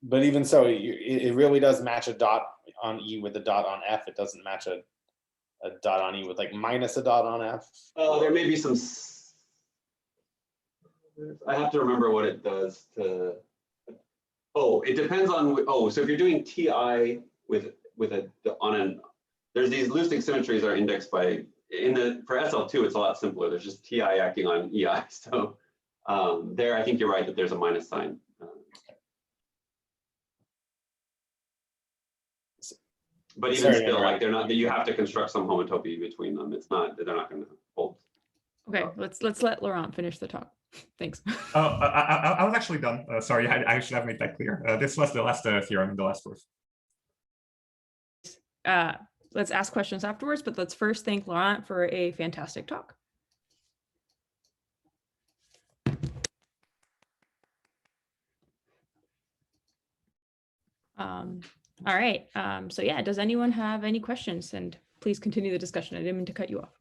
But even so, it really does match a dot on E with a dot on F. It doesn't match a dot on E with like minus a dot on F. There may be some. I have to remember what it does to. Oh, it depends on. So if you're doing TI there's these Lustig symmetries are indexed by for SL2 it's a lot simpler. There's just TI acting on EI. So there I think you're right that there's a minus sign. But even still, like they're not. You have to construct some homotopy between them. It's not. They're not going to hold. Okay, let's let Laurent finish the talk. Thanks. I was actually done. Sorry, I should have made that clear. This was the last theorem, the last proof. Let's ask questions afterwards, but let's first thank Laurent for a fantastic talk. All right. So yeah, does anyone have any questions? And please continue the discussion. I didn't mean to cut you off.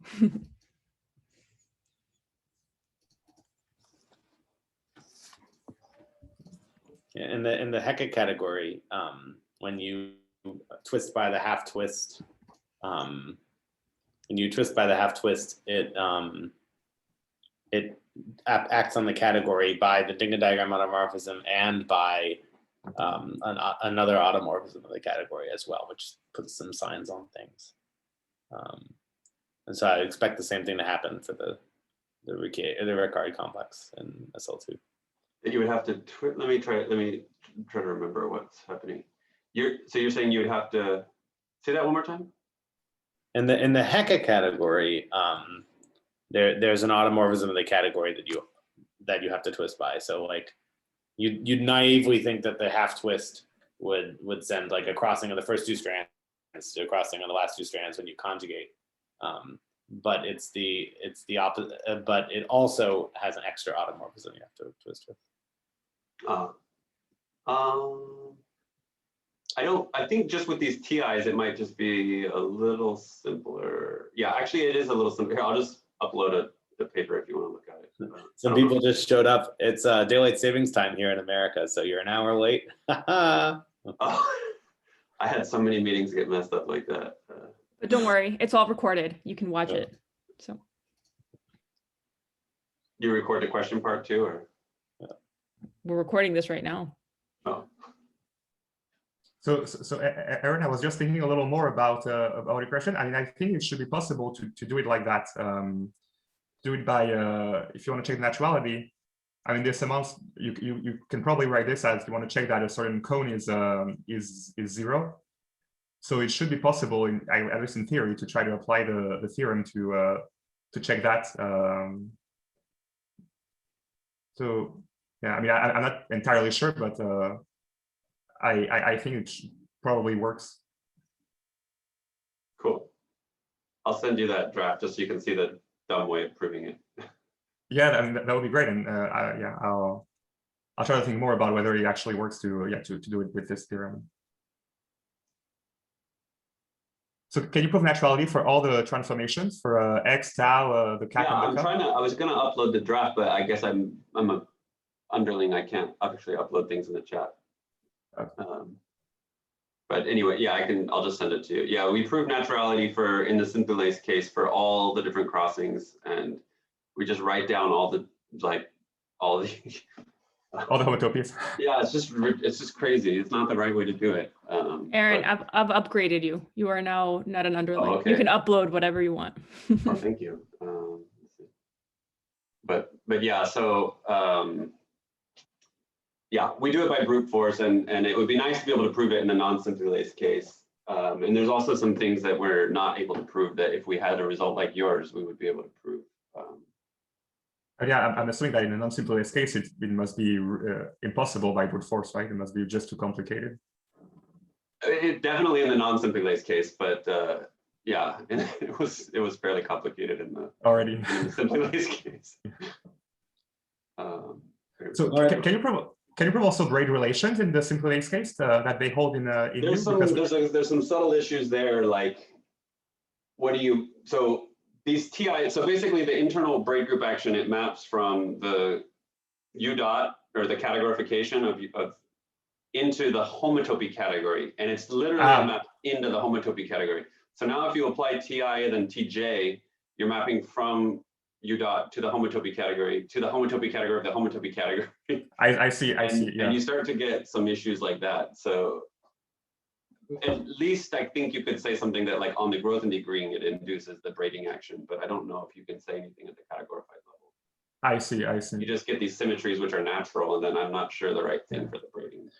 In the Hecke category, when you twist by the half twist, it acts on the category by the Dinga diagram automorphism and by another automorphism of the category as well, which puts some signs on things. And so I expect the same thing to happen for the Rickard complex in SL2. You would have to let me try to remember what's happening. So you're saying you would have to say that one more time? In the Hecke category, there's an automorphism of the category that you have to twist by. So like you'd naively think that the half twist would send like a crossing of the first two strands to a crossing on the last two strands when you conjugate. But it's the opposite. But it also has an extra automorphism you have to twist with. I think just with these TIs, it might just be a little simpler. Yeah, actually, it is a little simpler. Here, I'll just upload the paper if you want to look at it. Some people just showed up. It's daylight savings time here in America, so you're an hour late. Oh, I had so many meetings get messed up like that. But don't worry, it's all recorded. You can watch it. So you record the question part too, or? We're recording this right now. Oh. So Aaron, I was just thinking a little more about regression. I mean, I think it should be possible to do it like that. Do it by if you want to check the naturality. I mean, this amount you can probably write this as you want to check that a certain cone is 0. So it should be possible, at least in theory, to try to apply the theorem to check that. So yeah, I mean, I'm not entirely sure, but I think it probably works. Cool. I'll send you that draft just so you can see the dumb way of proving it. Yeah, that would be great. And yeah, I'll try to think more about whether it actually works to do it with this theorem. So can you prove naturality for all the transformations for x, tau, the cat, and the cup? I was gonna upload the draft, but I guess I'm a underling. I can't actually upload things in the chat. Okay. But anyway, yeah, I'll just send it to you. Yeah, we prove naturality in the simple-lace case for all the different crossings, and we just write down all the all the homotopies. Yeah, it's just crazy. It's not the right way to do it. Aaron, I've upgraded you. You are now not an underling. okay. You can upload whatever you want. Oh, thank you. But yeah, so yeah, we do it by brute force, and it would be nice to be able to prove it in the non-simple-lace case. And there's also some things that we're not able to prove that if we had a result like yours, we would be able to prove. Yeah, I'm assuming that in a non-simple-lace case, it must be impossible by brute force, right? It must be just too complicated. Definitely in the non-simple-lace case, but yeah, it was fairly complicated in the simple-lace case. So can you prove also grade relations in the simple-lace case that they hold in there's some subtle issues there, like these TI, so basically the internal braid group action, it maps from the U dot, or the categorification of into the homotopy category, and it's literally mapped into the homotopy category. So now if you apply TI then TJ, you're mapping from U dot to the homotopy category of the homotopy category. I see, yeah. And you start to get some issues like that. So at least I think you could say something that, like, on the growth and degreeing, it induces the braiding action, but I don't know if you can say anything at the categorified level. I see. You just get these symmetries which are natural, and then I'm not sure the right thing for the braiding.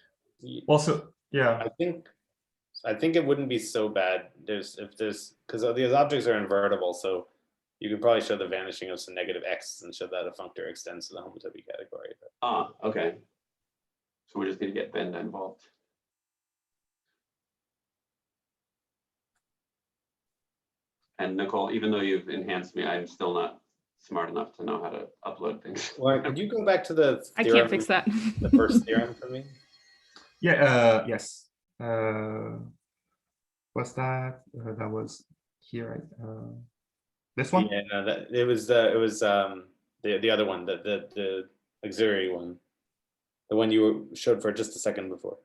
Also, yeah. I think it wouldn't be so bad. Because these objects are invertible, so you could probably show the vanishing of some negative x and show that a functor extends to the homotopy category. Okay. So we just need to get Benda involved. And Nicole, even though you've enhanced me, I'm still not smart enough to know how to upload things. Well, could you go back to the theorem, I can't fix that. the first theorem for me? Yeah, yes. What's that? That was here, right? This one? Yeah, no, it was the other one, the auxiliary one, the one you showed for just a second before.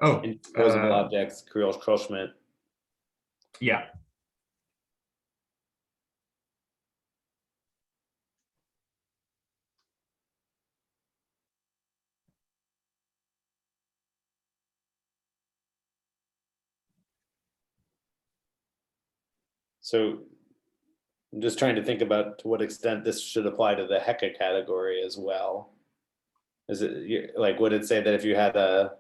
Oh, Incomposable objects, Krill-Schmidt. Yeah. So I'm just trying to think about to what extent this should apply to the Hecke category as well. Is it like, would it say that if you had a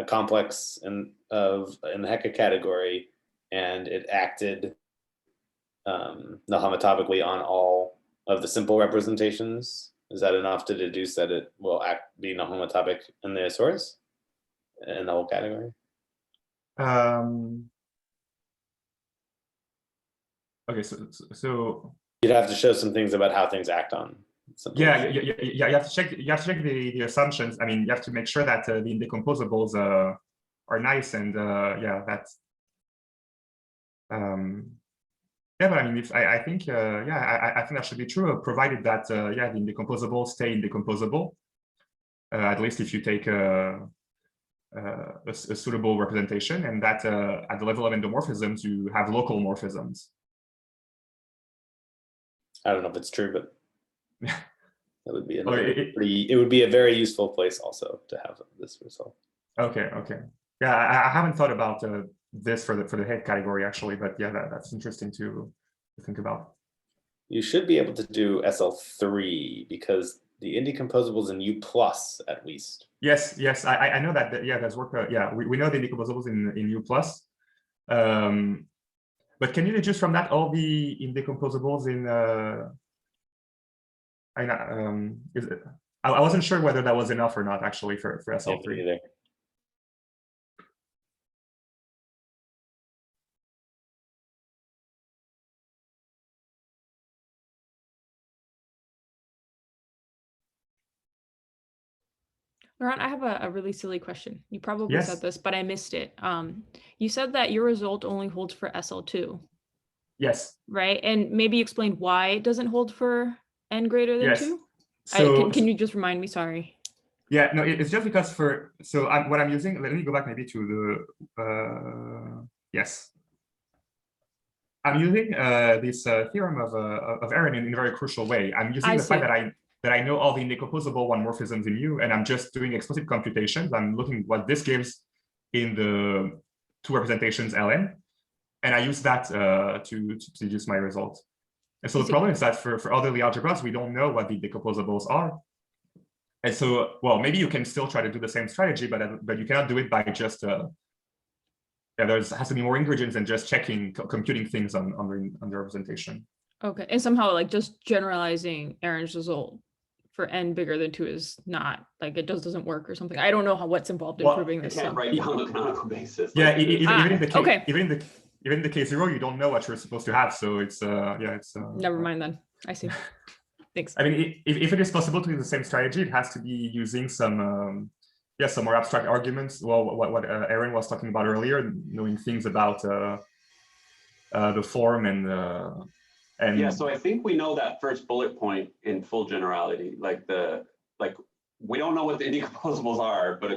complex in the Hecke category and it acted null-homotopically on all of the simple representations, is that enough to deduce that it will be null-homotopic in the source in the whole category? Okay, so you'd have to show some things about how things act on. Yeah, you have to check. You have to check the assumptions. I mean, you have to make sure that the indecomposables are nice, and yeah, that's yeah. But I mean, I think yeah, I think that should be true, provided that yeah, the indecomposables stay indecomposable. At least if you take a suitable representation, and that at the level of endomorphisms, you have local morphisms. I don't know if it's true, but that would be it would be a very useful place also to have this result. Okay. Yeah, I haven't thought about this for the head category actually, but yeah, that's interesting to think about. You should be able to do SL3 because the indecomposables in U+ at least. Yes, I know that. Yeah, there's work. Yeah, we know the indecomposables in U+. But can you deduce from that all the indecomposables in? I wasn't sure whether that was enough or not actually for SL3. Yeah, Laurent, I have a really silly question. You probably Yes. said this, but I missed it. You said that your result only holds for SL2, Yes. right? And maybe explain why it doesn't hold for n greater than Yes. 2? So Can you just remind me? Sorry. yeah, no, it's just because what I'm using, let me go back maybe to the, yes. I'm using this theorem of Aaron in a very crucial way. I'm using the fact that I know all the indecomposable one morphisms in U, and I'm just doing explicit computations. I'm looking what this gives in the two representations Ln, and I use that to deduce my result. And so the problem is that for orderly algebras, we don't know what the decomposables are. And so, well, maybe you can still try to do the same strategy, but you cannot do it by just there has to be more ingredients than just checking, computing things on the representation. Okay, and somehow like just generalizing Aaron's result for n bigger than 2 is not like it doesn't work or something. I don't know what's involved in proving this. You can't write down a canonical basis. Yeah, like even in the case, okay. even in the case 0, you don't know what you're supposed to have. So it's never mind then. I see. Thanks. I mean, if it is possible to do the same strategy, it has to be using some some more abstract arguments. Well, what Aaron was talking about earlier, knowing things about the form and yeah. So I think we know that first bullet point in full generality, like we don't know what the indecomposables are, but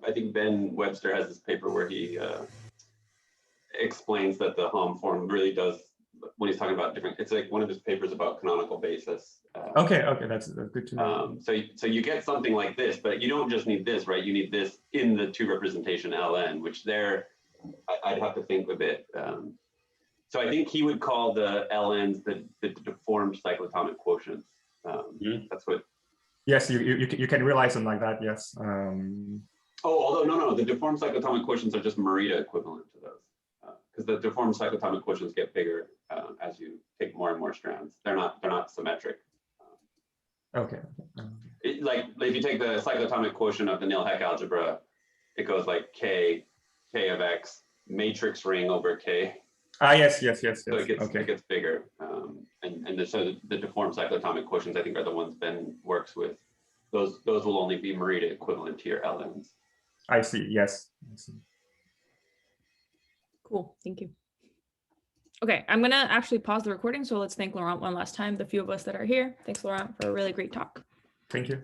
I think Ben Webster has this paper where he explains that the Hom form really does, when he's talking about different, it's like one of his papers about canonical basis. Okay, that's good to know. So you get something like this, but you don't just need this, right? You need this in the two representation Ln, which there, I'd have to think a bit. So I think he would call the Ln's the deformed cyclotomic quotients. That's what. Yes, you can realize them like that. Yes. Although no, the deformed cyclotomic quotients are just Morita equivalent to those, because the deformed cyclotomic quotients get bigger as you take more and more strands. They're not symmetric. Okay. Like if you take the cyclotomic quotient of the nil-Heck algebra, it goes like k of x matrix ring over k. Yes. So it gets bigger, so the deformed cyclotomic quotients I think are the ones Ben works with. Those will only be Morita equivalent to your Ln's. I see. Yes. I see. Cool. Thank you. Okay, I'm gonna actually pause the recording. So let's thank Laurent one last time, the few of us that are here. Thanks, Laurent, for a really great talk. Thank you.